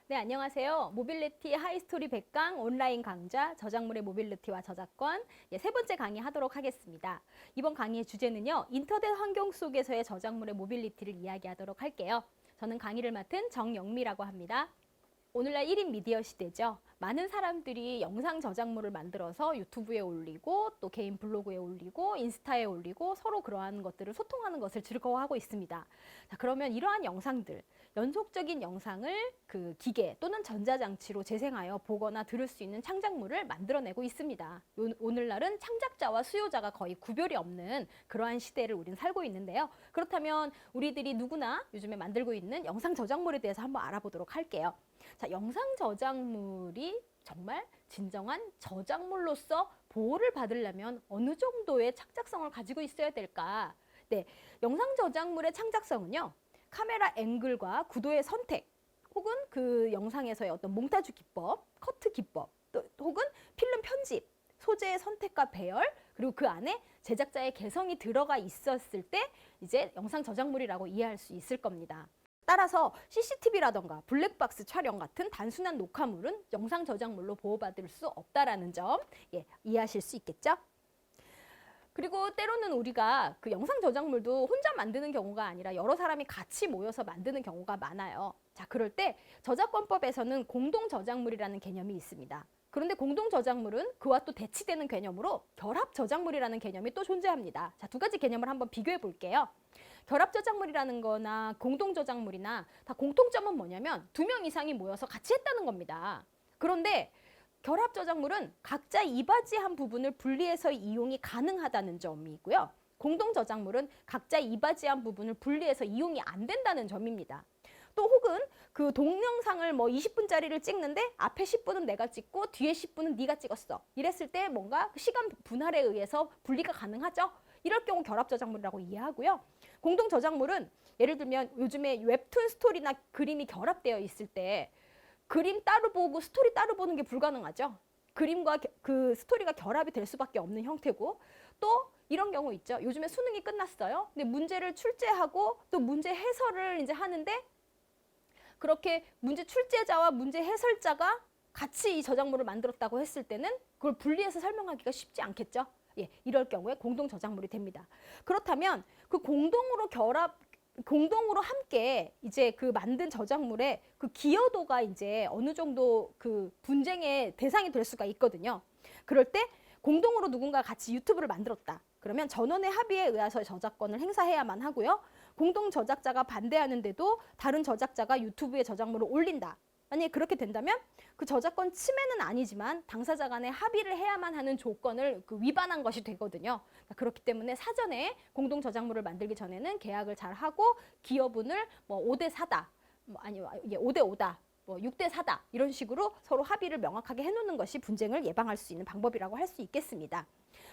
네, 안녕하세요. 모빌리티 하이스토리 100강 온라인 강좌 저작물의 모빌리티와 저작권 세 번째 강의 하도록 하겠습니다. 이번 강의의 주제는요. 인터넷 환경 속에서의 저작물의 모빌리티를 이야기하도록 할게요. 저는 강의를 맡은 정영미라고 합니다. 오늘날 1인 미디어 시대죠. 많은 사람들이 영상 저작물을 만들어서 유튜브에 올리고 또 개인 블로그에 올리고 인스타에 올리고 서로 그러한 것들을 소통하는 것을 즐거워하고 있습니다. 자, 그러면 이러한 영상들, 연속적인 영상을 그 기계 또는 전자장치로 재생하여 보거나 들을 수 있는 창작물을 만들어내고 있습니다. 오늘날은 창작자와 수요자가 거의 구별이 없는 그러한 시대를 우리는 살고 있는데요. 그렇다면 우리들이 누구나 요즘에 만들고 있는 영상 저작물에 대해서 한번 알아보도록 할게요. 자, 영상 저작물이 정말 진정한 저작물로서 보호를 받으려면 어느 정도의 창작성을 가지고 있어야 될까? 네, 영상 저작물의 창작성은요. 카메라 앵글과 구도의 선택, 혹은 그 영상에서의 어떤 몽타주 기법, 커트 기법, 또 혹은 필름 편집, 소재의 선택과 배열, 그리고 그 안에 제작자의 개성이 들어가 있었을 때 이제 영상 저작물이라고 이해할 수 있을 겁니다. 따라서 CCTV라던가 블랙박스 촬영 같은 단순한 녹화물은 영상 저작물로 보호받을 수 없다라는 점 이해하실 수 있겠죠? 그리고 때로는 우리가 그 영상 저작물도 혼자 만드는 경우가 아니라 여러 사람이 같이 모여서 만드는 경우가 많아요. 자, 그럴 때 저작권법에서는 공동 저작물이라는 개념이 있습니다. 그런데 공동 저작물은 그와 또 대치되는 개념으로 결합 저작물이라는 개념이 또 존재합니다. 자, 두 가지 개념을 한번 비교해 볼게요. 결합 저작물이라는 거나 공동 저작물이나 다 공통점은 뭐냐면 2명 이상이 모여서 같이 했다는 겁니다. 그런데 결합 저작물은 각자 이바지한 부분을 분리해서 이용이 가능하다는 점이고요. 공동 저작물은 각자 이바지한 부분을 분리해서 이용이 안 된다는 점입니다. 또 혹은 그 동영상을 뭐 20분짜리를 찍는데 앞에 10분은 내가 찍고 뒤에 10분은 네가 찍었어. 이랬을 때 뭔가 시간 분할에 의해서 분리가 가능하죠. 이럴 경우 결합 저작물이라고 이해하고요. 공동 저작물은 예를 들면 요즘에 웹툰 스토리나 그림이 결합되어 있을 때 그림 따로 보고 스토리 따로 보는 게 불가능하죠. 그림과 그 스토리가 결합이 될 수밖에 없는 형태고, 또 이런 경우 있죠. 요즘에 수능이 끝났어요. 근데 문제를 출제하고 또 문제 해설을 이제 하는데 그렇게 문제 출제자와 문제 해설자가 같이 이 저작물을 만들었다고 했을 때는 그걸 분리해서 설명하기가 쉽지 않겠죠. 이럴 경우에 공동 저작물이 됩니다. 그렇다면 그 공동으로 함께 이제 그 만든 저작물의 그 기여도가 이제 어느 정도 그 분쟁의 대상이 될 수가 있거든요. 그럴 때 공동으로 누군가 같이 유튜브를 만들었다. 그러면 전원의 합의에 의해서 저작권을 행사해야만 하고요. 공동 저작자가 반대하는데도 다른 저작자가 유튜브에 저작물을 올린다. 만약에 그렇게 된다면 그 저작권 침해는 아니지만 당사자 간에 합의를 해야만 하는 조건을 위반한 것이 되거든요. 그렇기 때문에 사전에 공동 저작물을 만들기 전에는 계약을 잘 하고 기여분을 뭐 5대 4다, 뭐 아니 5대 5다, 뭐 6대 4다 이런 식으로 서로 합의를 명확하게 해놓는 것이 분쟁을 예방할 수 있는 방법이라고 할 수 있겠습니다.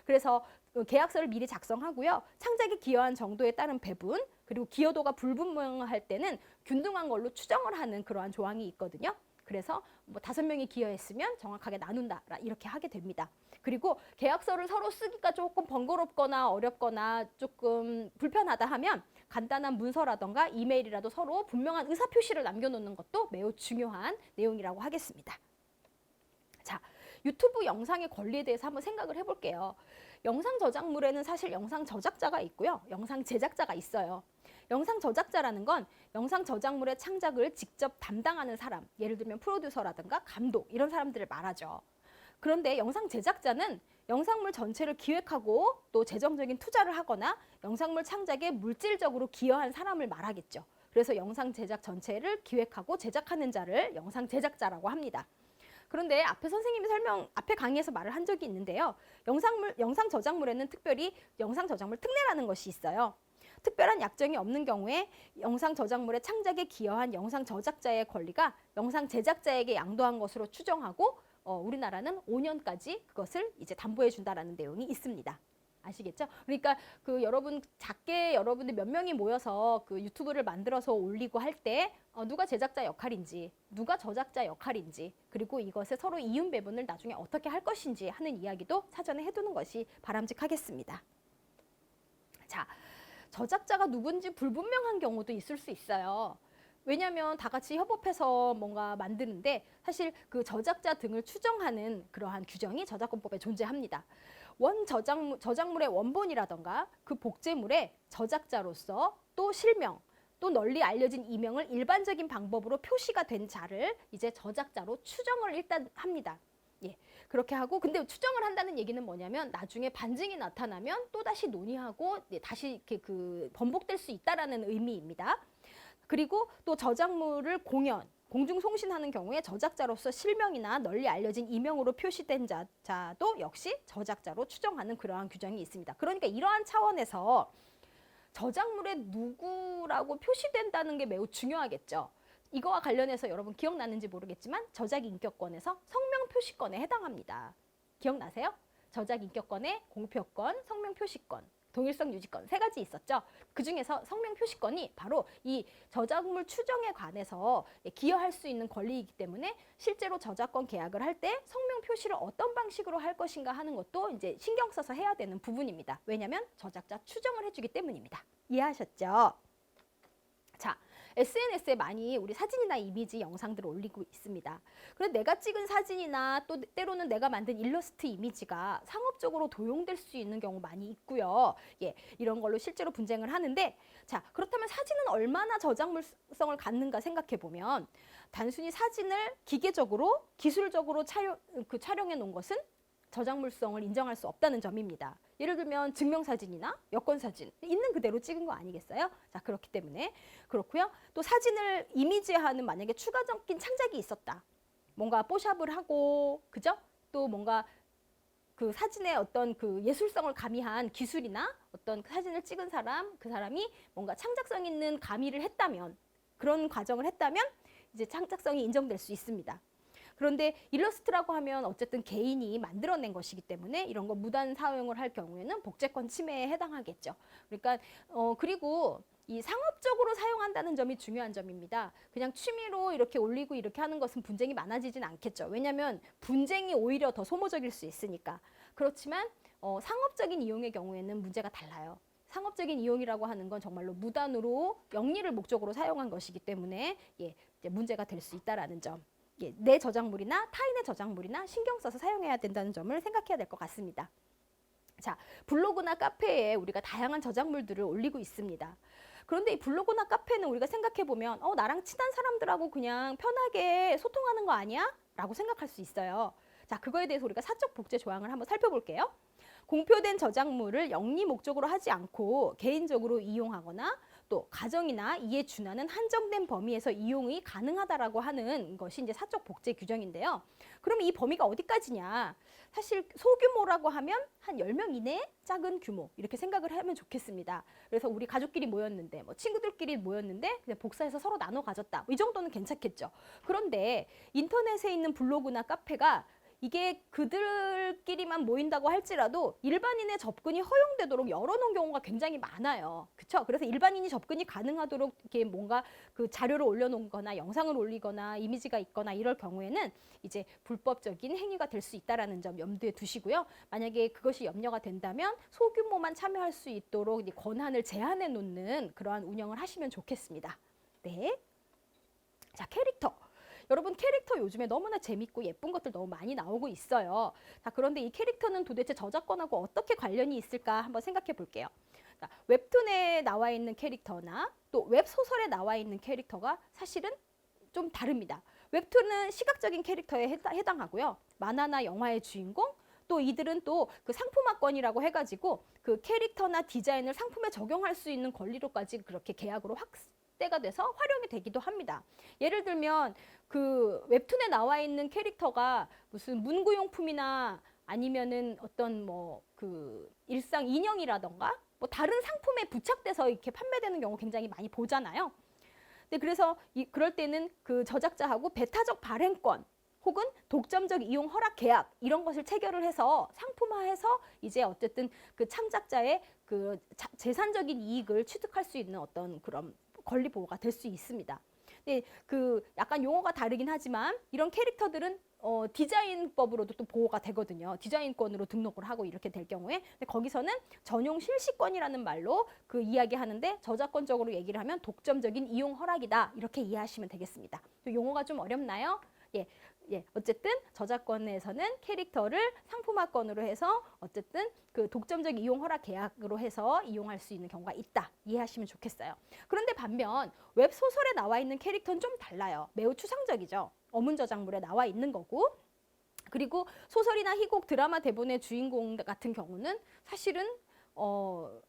그래서 계약서를 미리 작성하고요. 창작에 기여한 정도에 따른 배분, 그리고 기여도가 불분명할 때는 균등한 걸로 추정을 하는 그러한 조항이 있거든요. 그래서 뭐 5명이 기여했으면 정확하게 나눈다 이렇게 하게 됩니다. 그리고 계약서를 서로 쓰기가 조금 번거롭거나 어렵거나 조금 불편하다 하면 간단한 문서라던가 이메일이라도 서로 분명한 의사표시를 남겨놓는 것도 매우 중요한 내용이라고 하겠습니다. 자, 유튜브 영상의 권리에 대해서 한번 생각을 해볼게요. 영상 저작물에는 사실 영상 저작자가 있고요. 영상 제작자가 있어요. 영상 저작자라는 건 영상 저작물의 창작을 직접 담당하는 사람, 예를 들면 프로듀서라든가 감독 이런 사람들을 말하죠. 그런데 영상 제작자는 영상물 전체를 기획하고 또 재정적인 투자를 하거나 영상물 창작에 물질적으로 기여한 사람을 말하겠죠. 그래서 영상 제작 전체를 기획하고 제작하는 자를 영상 제작자라고 합니다. 그런데 앞에 강의에서 말을 한 적이 있는데요. 영상 저작물에는 특별히 영상 저작물 특례라는 것이 있어요. 특별한 약정이 없는 경우에 영상 저작물의 창작에 기여한 영상 저작자의 권리가 영상 제작자에게 양도한 것으로 추정하고 우리나라는 5년까지 그것을 이제 담보해 준다라는 내용이 있습니다. 아시겠죠? 그러니까 그 여러분들 몇 명이 모여서 그 유튜브를 만들어서 올리고 할 때 누가 제작자 역할인지, 누가 저작자 역할인지, 그리고 이것의 서로 이윤 배분을 나중에 어떻게 할 것인지 하는 이야기도 사전에 해두는 것이 바람직하겠습니다. 자, 저작자가 누군지 불분명한 경우도 있을 수 있어요. 왜냐하면 다 같이 협업해서 뭔가 만드는데 사실 그 저작자 등을 추정하는 그러한 규정이 저작권법에 존재합니다. 저작물의 원본이라던가 그 복제물의 저작자로서 또 실명, 또 널리 알려진 이명을 일반적인 방법으로 표시가 된 자를 이제 저작자로 추정을 일단 합니다. 예, 그렇게 하고 근데 추정을 한다는 얘기는 뭐냐면 나중에 반증이 나타나면 또 다시 논의하고 다시 이렇게 그 번복될 수 있다라는 의미입니다. 그리고 또 저작물을 공중송신하는 경우에 저작자로서 실명이나 널리 알려진 이명으로 표시된 자도 역시 저작자로 추정하는 그러한 규정이 있습니다. 그러니까 이러한 차원에서 저작물의 누구라고 표시된다는 게 매우 중요하겠죠. 이거와 관련해서 여러분 기억나는지 모르겠지만 저작인격권에서 성명표시권에 해당합니다. 기억나세요? 저작인격권의 공표권, 성명표시권, 동일성 유지권 세 가지 있었죠. 그중에서 성명표시권이 바로 이 저작물 추정에 관해서 기여할 수 있는 권리이기 때문에 실제로 저작권 계약을 할 때 성명표시를 어떤 방식으로 할 것인가 하는 것도 이제 신경 써서 해야 되는 부분입니다. 왜냐하면 저작자 추정을 해주기 때문입니다. 이해하셨죠? 자, SNS에 많이 우리 사진이나 이미지, 영상들을 올리고 있습니다. 그런데 내가 찍은 사진이나 또 때로는 내가 만든 일러스트 이미지가 상업적으로 도용될 수 있는 경우 많이 있고요. 예, 이런 걸로 실제로 분쟁을 하는데 자, 그렇다면 사진은 얼마나 저작물성을 갖는가 생각해 보면 단순히 사진을 기계적으로, 기술적으로 촬영해 놓은 것은 저작물성을 인정할 수 없다는 점입니다. 예를 들면 증명사진이나 여권사진 있는 그대로 찍은 거 아니겠어요? 자, 그렇기 때문에 그렇고요. 또 사진을 이미지화하는 만약에 추가적인 창작이 있었다. 뭔가 뽀샵을 하고 그죠? 또 뭔가 그 사진의 어떤 그 예술성을 가미한 기술이나 어떤 사진을 찍은 그 사람이 뭔가 창작성 있는 가미를 했다면 그런 과정을 했다면 이제 창작성이 인정될 수 있습니다. 그런데 일러스트라고 하면 어쨌든 개인이 만들어낸 것이기 때문에 이런 거 무단 사용을 할 경우에는 복제권 침해에 해당하겠죠. 그러니까 그리고 이 상업적으로 사용한다는 점이 중요한 점입니다. 그냥 취미로 이렇게 올리고 이렇게 하는 것은 분쟁이 많아지진 않겠죠. 왜냐하면 분쟁이 오히려 더 소모적일 수 있으니까. 그렇지만 상업적인 이용의 경우에는 문제가 달라요. 상업적인 이용이라고 하는 건 정말로 무단으로 영리를 목적으로 사용한 것이기 때문에 예, 이제 문제가 될 수 있다라는 점. 예, 내 저작물이나 타인의 저작물이나 신경 써서 사용해야 된다는 점을 생각해야 될 것 같습니다. 자, 블로그나 카페에 우리가 다양한 저작물들을 올리고 있습니다. 그런데 이 블로그나 카페는 우리가 생각해보면 나랑 친한 사람들하고 그냥 편하게 소통하는 거 아니야? 라고 생각할 수 있어요. 자, 그거에 대해서 우리가 사적 복제 조항을 한번 살펴볼게요. 공표된 저작물을 영리 목적으로 하지 않고 개인적으로 이용하거나 또 가정이나 이에 준하는 한정된 범위에서 이용이 가능하다라고 하는 것이 이제 사적 복제 규정인데요. 그러면 이 범위가 어디까지냐? 사실 소규모라고 하면 한 10명 이내 작은 규모 이렇게 생각을 하면 좋겠습니다. 그래서 우리 가족끼리 모였는데 뭐 친구들끼리 모였는데 그냥 복사해서 서로 나눠 가졌다. 이 정도는 괜찮겠죠. 그런데 인터넷에 있는 블로그나 카페가 이게 그들끼리만 모인다고 할지라도 일반인의 접근이 허용되도록 열어놓은 경우가 굉장히 많아요. 그렇죠? 그래서 일반인이 접근이 가능하도록 이렇게 뭔가 그 자료를 올려놓거나 영상을 올리거나 이미지가 있거나 이럴 경우에는 이제 불법적인 행위가 될 수 있다라는 점 염두에 두시고요. 만약에 그것이 염려가 된다면 소규모만 참여할 수 있도록 권한을 제한해 놓는 그러한 운영을 하시면 좋겠습니다. 네. 자, 캐릭터. 여러분 캐릭터 요즘에 너무나 재밌고 예쁜 것들 너무 많이 나오고 있어요. 자, 그런데 이 캐릭터는 도대체 저작권하고 어떻게 관련이 있을까 한번 생각해 볼게요. 자, 웹툰에 나와 있는 캐릭터나 또 웹소설에 나와 있는 캐릭터가 사실은 좀 다릅니다. 웹툰은 시각적인 캐릭터에 해당하고요. 만화나 영화의 주인공, 또 이들은 또 그 상품화권이라고 해가지고 그 캐릭터나 디자인을 상품에 적용할 수 있는 권리로까지 그렇게 계약으로 확대가 돼서 활용이 되기도 합니다. 예를 들면 그 웹툰에 나와 있는 캐릭터가 무슨 문구용품이나 아니면은 어떤 뭐 그 일상 인형이라던가 뭐 다른 상품에 부착돼서 이렇게 판매되는 경우 굉장히 많이 보잖아요. 근데 그래서 그럴 때는 그 저작자하고 배타적 발행권 혹은 독점적 이용 허락 계약 이런 것을 체결을 해서 상품화해서 이제 어쨌든 그 창작자의 그 재산적인 이익을 취득할 수 있는 어떤 그런 권리 보호가 될 수 있습니다. 네, 그 약간 용어가 다르긴 하지만 이런 캐릭터들은 디자인법으로도 또 보호가 되거든요. 디자인권으로 등록을 하고 이렇게 될 경우에. 근데 거기서는 전용 실시권이라는 말로 그 이야기하는데 저작권적으로 얘기를 하면 독점적인 이용 허락이다. 이렇게 이해하시면 되겠습니다. 용어가 좀 어렵나요? 예. 예, 어쨌든 저작권에서는 캐릭터를 상품화권으로 해서 어쨌든 그 독점적 이용 허락 계약으로 해서 이용할 수 있는 경우가 있다. 이해하시면 좋겠어요. 그런데 반면 웹소설에 나와 있는 캐릭터는 좀 달라요. 매우 추상적이죠. 어문 저작물에 나와 있는 거고. 그리고 소설이나 희곡, 드라마 대본의 주인공 같은 경우는 사실은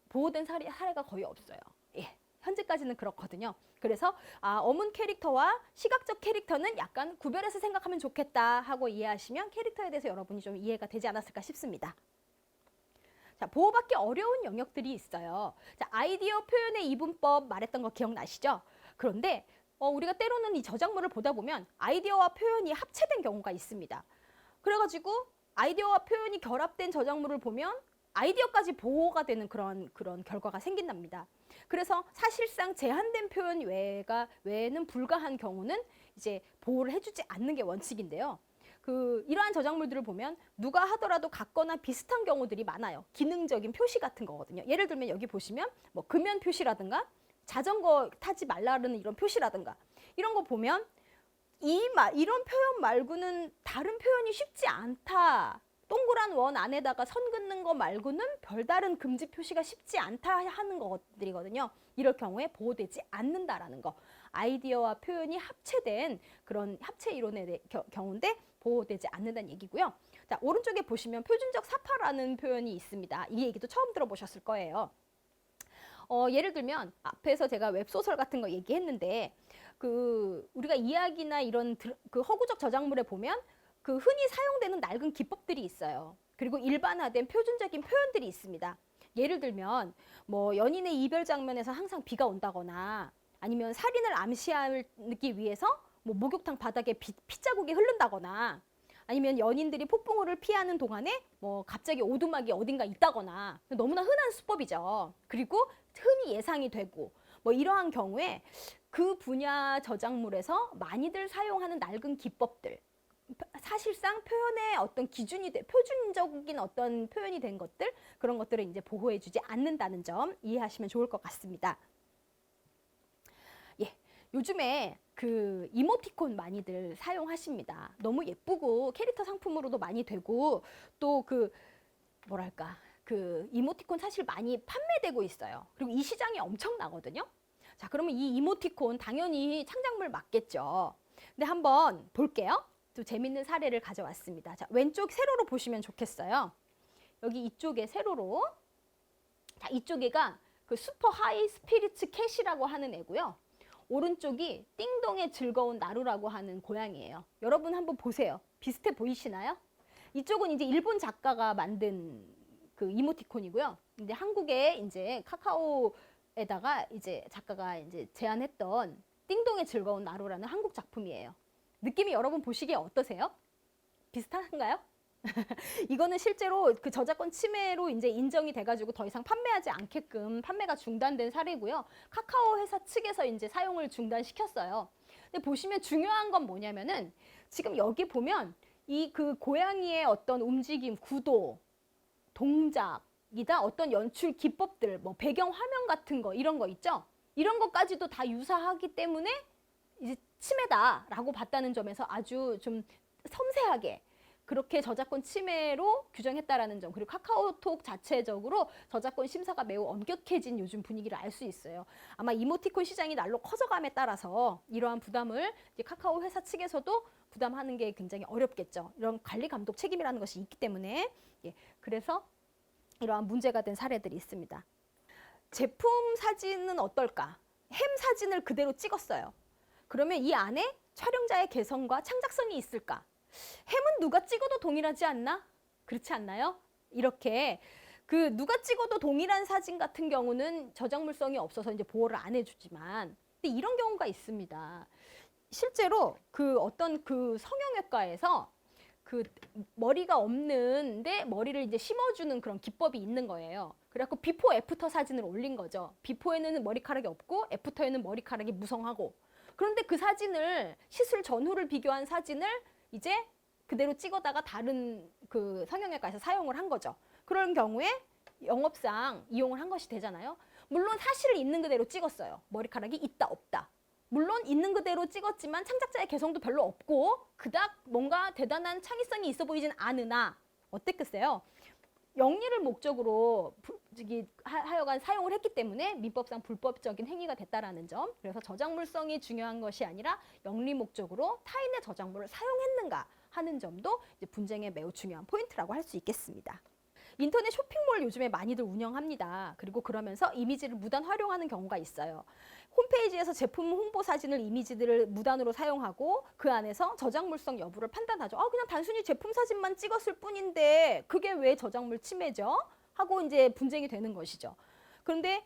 보호된 사례가 거의 없어요. 예. 현재까지는 그렇거든요. 그래서 어문 캐릭터와 시각적 캐릭터는 약간 구별해서 생각하면 좋겠다 하고 이해하시면 캐릭터에 대해서 여러분이 좀 이해가 되지 않았을까 싶습니다. 자, 보호받기 어려운 영역들이 있어요. 자, 아이디어 표현의 이분법 말했던 거 기억나시죠? 그런데 우리가 때로는 이 저작물을 보다 보면 아이디어와 표현이 합체된 경우가 있습니다. 그래가지고 아이디어와 표현이 결합된 저작물을 보면 아이디어까지 보호가 되는 그런 결과가 생긴답니다. 그래서 사실상 제한된 표현 외에는 불가한 경우는 이제 보호를 해주지 않는 게 원칙인데요. 이러한 저작물들을 보면 누가 하더라도 같거나 비슷한 경우들이 많아요. 기능적인 표시 같은 거거든요. 예를 들면 여기 보시면 뭐 금연 표시라든가 자전거 타지 말라는 이런 표시라든가 이런 거 보면 이런 표현 말고는 다른 표현이 쉽지 않다. 동그란 원 안에다가 선 긋는 거 말고는 별다른 금지 표시가 쉽지 않다 하는 것들이거든요. 이럴 경우에 보호되지 않는다라는 거. 아이디어와 표현이 합체된 그런 합체 이론의 경우인데 보호되지 않는다는 얘기고요. 자, 오른쪽에 보시면 표준적 사파라는 표현이 있습니다. 이 얘기도 처음 들어보셨을 거예요. 예를 들면 앞에서 제가 웹소설 같은 거 얘기했는데 우리가 이야기나 이런 허구적 저작물에 보면 흔히 사용되는 낡은 기법들이 있어요. 그리고 일반화된 표준적인 표현들이 있습니다. 예를 들면 뭐 연인의 이별 장면에서 항상 비가 온다거나 아니면 살인을 암시하기 위해서 뭐 목욕탕 바닥에 피자국이 흐른다거나 아니면 연인들이 폭풍우를 피하는 동안에 뭐 갑자기 오두막이 어딘가 있다거나 너무나 흔한 수법이죠. 그리고 흔히 예상이 되고 뭐 이러한 경우에 그 분야 저작물에서 많이들 사용하는 낡은 기법들 사실상 표현의 어떤 기준이 표준적인 어떤 표현이 된 것들 그런 것들을 이제 보호해주지 않는다는 점 이해하시면 좋을 것 같습니다. 예, 요즘에 이모티콘 많이들 사용하십니다. 너무 예쁘고 캐릭터 상품으로도 많이 되고 또 뭐랄까 이모티콘 사실 많이 판매되고 있어요. 그리고 이 시장이 엄청나거든요. 자, 그러면 이 이모티콘 당연히 창작물 맞겠죠. 근데 한번 볼게요. 또 재밌는 사례를 가져왔습니다. 자, 왼쪽 세로로 보시면 좋겠어요. 여기 이쪽에 세로로. 자, 이쪽에가 슈퍼 하이 스피리츠 캣이라고 하는 애고요. 오른쪽이 띵동의 즐거운 나루라고 하는 고양이에요. 여러분 한번 보세요. 비슷해 보이시나요? 이쪽은 이제 일본 작가가 만든 이모티콘이고요. 근데 한국에 이제 카카오에다가 이제 작가가 이제 제안했던 띵동의 즐거운 나루라는 한국 작품이에요. 느낌이 여러분 보시기에 어떠세요? 비슷한가요? 이거는 실제로 저작권 침해로 이제 인정이 돼가지고 더 이상 판매하지 않게끔 판매가 중단된 사례고요. 카카오 회사 측에서 이제 사용을 중단시켰어요. 근데 보시면 중요한 건 뭐냐면은 지금 여기 보면 고양이의 어떤 움직임, 구도, 동작이다 어떤 연출 기법들, 뭐 배경 화면 같은 거 이런 거 있죠? 이런 것까지도 다 유사하기 때문에 이제 침해다라고 봤다는 점에서 아주 좀 섬세하게 그렇게 저작권 침해로 규정했다라는 점 그리고 카카오톡 자체적으로 저작권 심사가 매우 엄격해진 요즘 분위기를 알 수 있어요. 아마 이모티콘 시장이 날로 커져감에 따라서 이러한 부담을 이제 카카오 회사 측에서도 부담하는 게 굉장히 어렵겠죠. 이런 관리 감독 책임이라는 것이 있기 때문에 그래서 이러한 문제가 된 사례들이 있습니다. 제품 사진은 어떨까? 햄 사진을 그대로 찍었어요. 그러면 이 안에 촬영자의 개성과 창작성이 있을까? 햄은 누가 찍어도 동일하지 않나? 그렇지 않나요? 이렇게 누가 찍어도 동일한 사진 같은 경우는 저작물성이 없어서 이제 보호를 안 해주지만 근데 이런 경우가 있습니다. 실제로 어떤 성형외과에서 머리가 없는데 머리를 이제 심어주는 그런 기법이 있는 거예요. 그래갖고 비포 애프터 사진을 올린 거죠. 비포에는 머리카락이 없고 애프터에는 머리카락이 무성하고 그런데 그 사진을 시술 전후를 비교한 사진을 이제 그대로 찍어다가 다른 그 성형외과에서 사용을 한 거죠. 그런 경우에 영업상 이용을 한 것이 되잖아요. 물론 사실 있는 그대로 찍었어요. 머리카락이 있다 없다. 물론 있는 그대로 찍었지만 창작자의 개성도 별로 없고 그닥 뭔가 대단한 창의성이 있어 보이진 않으나 어땠겠어요? 영리를 목적으로 하여간 사용을 했기 때문에 민법상 불법적인 행위가 됐다라는 점. 그래서 저작물성이 중요한 것이 아니라 영리 목적으로 타인의 저작물을 사용했는가 하는 점도 이제 분쟁의 매우 중요한 포인트라고 할 수 있겠습니다. 인터넷 쇼핑몰 요즘에 많이들 운영합니다. 그리고 그러면서 이미지를 무단 활용하는 경우가 있어요. 홈페이지에서 제품 홍보 사진을 이미지들을 무단으로 사용하고 그 안에서 저작물성 여부를 판단하죠. 그냥 단순히 제품 사진만 찍었을 뿐인데 그게 왜 저작물 침해죠? 하고 이제 분쟁이 되는 것이죠. 그런데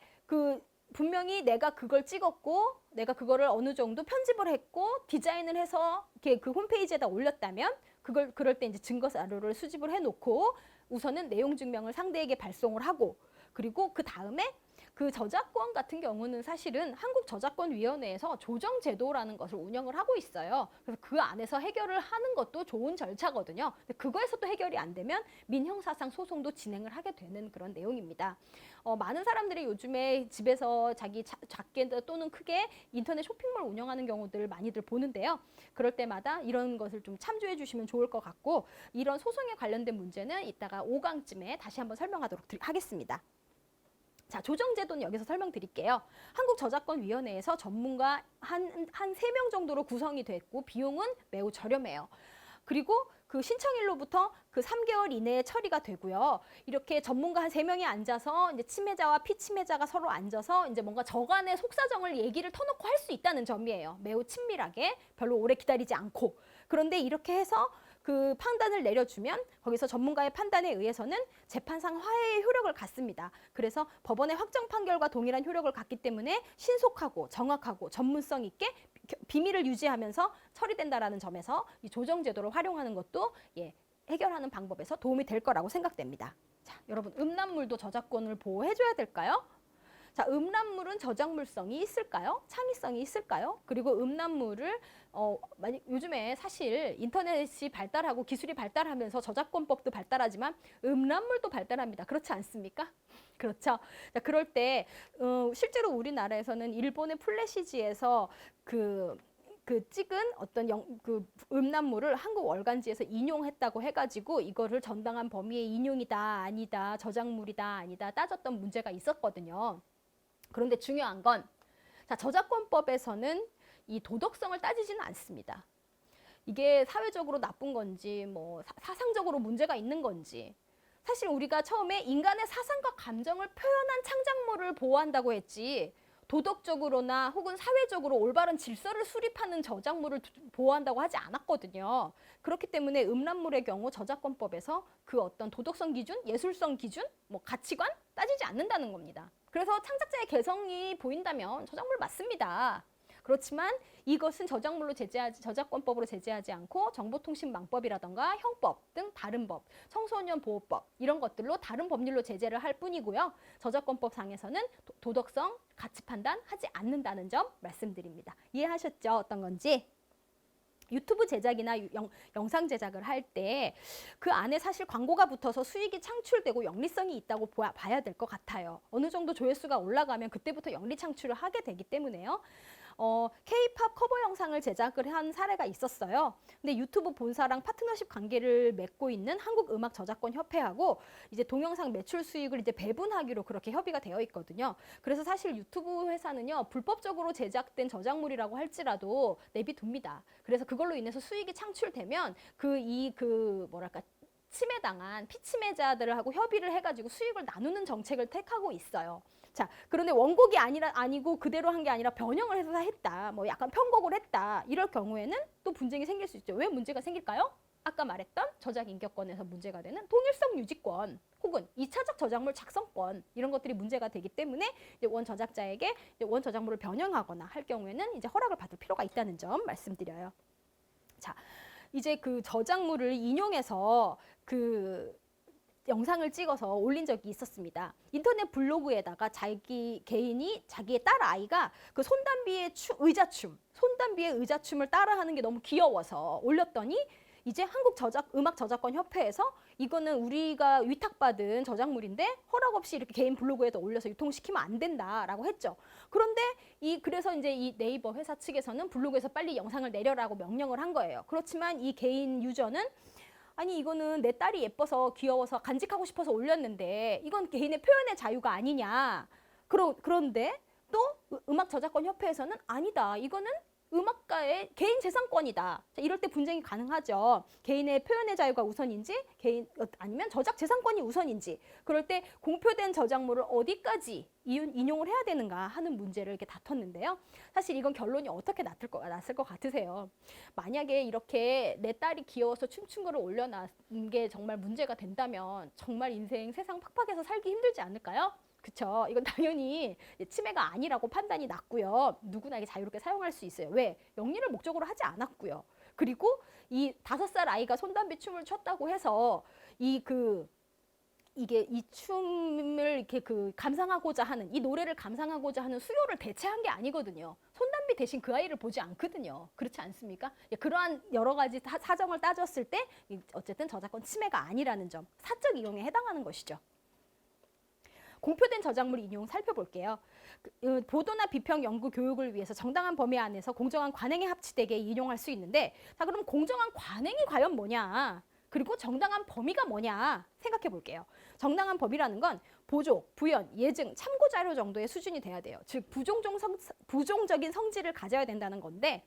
분명히 내가 그걸 찍었고 내가 그거를 어느 정도 편집을 했고 디자인을 해서 이렇게 그 홈페이지에다 올렸다면 그럴 때 이제 증거 자료를 수집을 해놓고 우선은 내용 증명을 상대에게 발송을 하고 그리고 그 다음에 그 저작권 같은 경우는 사실은 한국저작권위원회에서 조정제도라는 것을 운영을 하고 있어요. 그래서 그 안에서 해결을 하는 것도 좋은 절차거든요. 근데 그거에서도 해결이 안 되면 민형사상 소송도 진행을 하게 되는 그런 내용입니다. 많은 사람들이 요즘에 집에서 자기 작게 또는 크게 인터넷 쇼핑몰 운영하는 경우들 많이들 보는데요. 그럴 때마다 이런 것을 좀 참조해 주시면 좋을 것 같고 이런 소송에 관련된 문제는 이따가 5강쯤에 다시 한번 설명하도록 하겠습니다. 자, 조정제도는 여기서 설명드릴게요. 한국저작권위원회에서 전문가 한 3명 정도로 구성이 됐고 비용은 매우 저렴해요. 그리고 그 신청일로부터 그 3개월 이내에 처리가 되고요. 이렇게 전문가 한 3명이 앉아서 이제 침해자와 피침해자가 서로 앉아서 이제 뭔가 저간의 속사정을 얘기를 터놓고 할 수 있다는 점이에요. 매우 친밀하게, 별로 오래 기다리지 않고. 그런데 이렇게 해서 그 판단을 내려주면 거기서 전문가의 판단에 의해서는 재판상 화해의 효력을 갖습니다. 그래서 법원의 확정 판결과 동일한 효력을 갖기 때문에 신속하고 정확하고 전문성 있게 비밀을 유지하면서 처리된다라는 점에서 이 조정제도를 활용하는 것도 해결하는 방법에서 도움이 될 거라고 생각됩니다. 자, 여러분 음란물도 저작권을 보호해줘야 될까요? 자, 음란물은 저작물성이 있을까요? 창의성이 있을까요? 그리고 음란물을 요즘에 사실 인터넷이 발달하고 기술이 발달하면서 저작권법도 발달하지만 음란물도 발달합니다. 그렇지 않습니까? 그렇죠. 자, 그럴 때 실제로 우리나라에서는 일본의 플래시지에서 그 찍은 어떤 음란물을 한국 월간지에서 인용했다고 해가지고 이거를 정당한 범위의 인용이다 아니다 저작물이다 아니다 따졌던 문제가 있었거든요. 그런데 중요한 건 자, 저작권법에서는 이 도덕성을 따지지는 않습니다. 이게 사회적으로 나쁜 건지 뭐 사상적으로 문제가 있는 건지 사실 우리가 처음에 인간의 사상과 감정을 표현한 창작물을 보호한다고 했지 도덕적으로나 혹은 사회적으로 올바른 질서를 수립하는 저작물을 보호한다고 하지 않았거든요. 그렇기 때문에 음란물의 경우 저작권법에서 그 어떤 도덕성 기준, 예술성 기준, 뭐 가치관 따지지 않는다는 겁니다. 그래서 창작자의 개성이 보인다면 저작물 맞습니다. 그렇지만 이것은 저작권법으로 제재하지 않고 정보통신망법이라던가 형법 등 다른 법, 청소년 보호법 이런 것들로 다른 법률로 제재를 할 뿐이고요. 저작권법 상에서는 도덕성, 가치 판단하지 않는다는 점 말씀드립니다. 이해하셨죠? 어떤 건지? 유튜브 제작이나 영상 제작을 할 때 그 안에 사실 광고가 붙어서 수익이 창출되고 영리성이 있다고 봐야 될 것 같아요. 어느 정도 조회수가 올라가면 그때부터 영리 창출을 하게 되기 때문에요. K-팝 커버 영상을 제작을 한 사례가 있었어요. 근데 유튜브 본사랑 파트너십 관계를 맺고 있는 한국음악저작권협회하고 이제 동영상 매출 수익을 이제 배분하기로 그렇게 협의가 되어 있거든요. 그래서 사실 유튜브 회사는요, 불법적으로 제작된 저작물이라고 할지라도 내비둡니다. 그래서 그걸로 인해서 수익이 창출되면 뭐랄까, 침해당한 피침해자들하고 협의를 해가지고 수익을 나누는 정책을 택하고 있어요. 자, 그런데 원곡이 아니고 그대로 한 게 아니라 변형을 해서 했다. 뭐 약간 편곡을 했다. 이럴 경우에는 또 분쟁이 생길 수 있죠. 왜 문제가 생길까요? 아까 말했던 저작인격권에서 문제가 되는 통일성 유지권 혹은 2차적 저작물 작성권 이런 것들이 문제가 되기 때문에 이제 원 저작자에게 원 저작물을 변형하거나 할 경우에는 이제 허락을 받을 필요가 있다는 점 말씀드려요. 자, 이제 그 저작물을 인용해서 영상을 찍어서 올린 적이 있었습니다. 인터넷 블로그에다가 자기의 딸 아이가 그 손담비의 의자춤을 따라하는 게 너무 귀여워서 올렸더니 이제 한국음악저작권협회에서 이거는 우리가 위탁받은 저작물인데 허락 없이 이렇게 개인 블로그에다 올려서 유통시키면 안 된다라고 했죠. 그런데 그래서 이제 이 네이버 회사 측에서는 블로그에서 빨리 영상을 내려라고 명령을 한 거예요. 그렇지만 이 개인 유저는 아니 이거는 내 딸이 예뻐서 귀여워서 간직하고 싶어서 올렸는데 이건 개인의 표현의 자유가 아니냐. 그런데 또 음악저작권협회에서는 아니다. 이거는 음악가의 개인 재산권이다. 자, 이럴 때 분쟁이 가능하죠. 개인의 표현의 자유가 우선인지 아니면 저작 재산권이 우선인지 그럴 때 공표된 저작물을 어디까지 인용을 해야 되는가 하는 문제를 이렇게 다퉜는데요. 사실 이건 결론이 어떻게 났을 것 같으세요? 만약에 이렇게 내 딸이 귀여워서 춤춘 거를 올려놨는 게 정말 문제가 된다면 정말 인생 세상 팍팍해서 살기 힘들지 않을까요? 그쵸. 이건 당연히 침해가 아니라고 판단이 났고요. 누구나 이게 자유롭게 사용할 수 있어요. 왜? 영리를 목적으로 하지 않았고요. 그리고 이 5살 아이가 손담비 춤을 췄다고 해서 이게 이 춤을 이렇게 감상하고자 하는 이 노래를 감상하고자 하는 수요를 대체한 게 아니거든요. 손담비 대신 그 아이를 보지 않거든요. 그렇지 않습니까? 그러한 여러 가지 사정을 따졌을 때 어쨌든 저작권 침해가 아니라는 점, 사적 이용에 해당하는 것이죠. 공표된 저작물 인용 살펴볼게요. 보도나 비평 연구 교육을 위해서 정당한 범위 안에서 공정한 관행에 합치되게 인용할 수 있는데 자 그럼 공정한 관행이 과연 뭐냐? 그리고 정당한 범위가 뭐냐 생각해 볼게요. 정당한 범위라는 건 보조, 부연, 예증, 참고 자료 정도의 수준이 돼야 돼요. 즉 부정적인 성질을 가져야 된다는 건데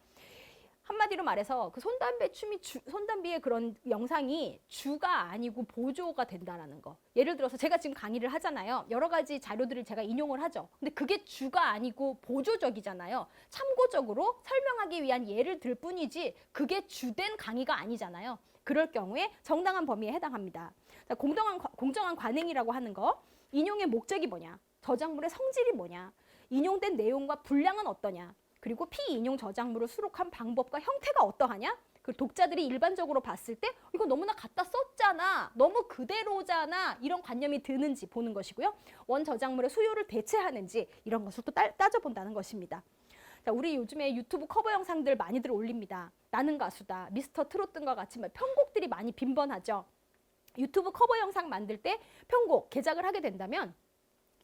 한마디로 말해서 그 손담비의 그런 영상이 주가 아니고 보조가 된다라는 거. 예를 들어서 제가 지금 강의를 하잖아요. 여러 가지 자료들을 제가 인용을 하죠. 근데 그게 주가 아니고 보조적이잖아요. 참고적으로 설명하기 위한 예를 들 뿐이지 그게 주된 강의가 아니잖아요. 그럴 경우에 정당한 범위에 해당합니다. 자, 공정한 관행이라고 하는 거. 인용의 목적이 뭐냐? 저작물의 성질이 뭐냐? 인용된 내용과 분량은 어떠냐? 그리고 피인용 저작물을 수록한 방법과 형태가 어떠하냐? 그 독자들이 일반적으로 봤을 때 이거 너무나 갖다 썼잖아. 너무 그대로잖아. 이런 관념이 드는지 보는 것이고요. 원 저작물의 수요를 대체하는지 이런 것을 또 따져본다는 것입니다. 자, 우리 요즘에 유튜브 커버 영상들 많이들 올립니다. 나는 가수다. 미스터 트롯 등과 같이 편곡들이 많이 빈번하죠. 유튜브 커버 영상 만들 때 편곡, 개작을 하게 된다면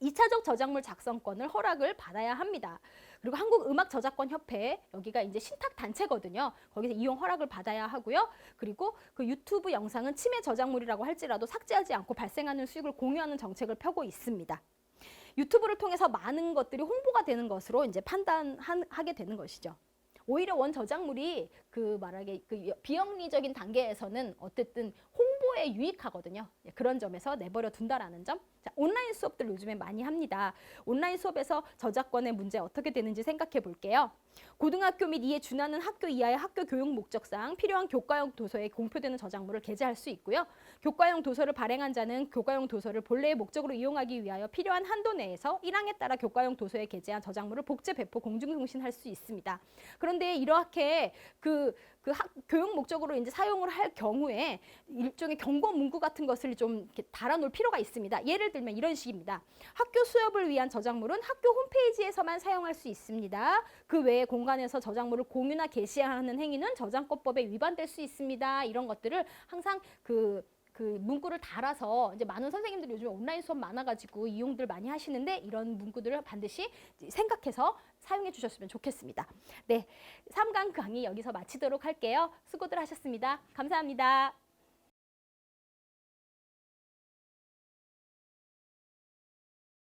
2차적 저작물 작성권을 허락을 받아야 합니다. 그리고 한국음악저작권협회 여기가 이제 신탁 단체거든요. 거기서 이용 허락을 받아야 하고요. 그리고 그 유튜브 영상은 침해 저작물이라고 할지라도 삭제하지 않고 발생하는 수익을 공유하는 정책을 펴고 있습니다. 유튜브를 통해서 많은 것들이 홍보가 되는 것으로 이제 판단하게 되는 것이죠. 오히려 원 저작물이 비영리적인 단계에서는 어쨌든 홍보에 유익하거든요. 그런 점에서 내버려 둔다라는 점. 자, 온라인 수업들 요즘에 많이 합니다. 온라인 수업에서 저작권의 문제 어떻게 되는지 생각해 볼게요. 고등학교 및 이에 준하는 학교 이하의 학교 교육 목적상 필요한 교과형 도서에 공표되는 저작물을 게재할 수 있고요. 교과형 도서를 발행한 자는 교과형 도서를 본래의 목적으로 이용하기 위하여 필요한 한도 내에서 1항에 따라 교과형 도서에 게재한 저작물을 복제, 배포, 공중송신할 수 있습니다. 그런데 이렇게 교육 목적으로 이제 사용을 할 경우에 일종의 경고 문구 같은 것을 좀 이렇게 달아놓을 필요가 있습니다. 예를 들면 이런 식입니다. 학교 수업을 위한 저작물은 학교 홈페이지에서만 사용할 수 있습니다. 그 외에 공간에서 저작물을 공유나 게시하는 행위는 저작권법에 위반될 수 있습니다. 이런 것들을 항상 그 문구를 달아서 이제 많은 선생님들이 요즘 온라인 수업 많아가지고 이용들 많이 하시는데 이런 문구들을 반드시 생각해서 사용해 주셨으면 좋겠습니다. 네, 3강 강의 여기서 마치도록 할게요. 수고들 하셨습니다. 감사합니다.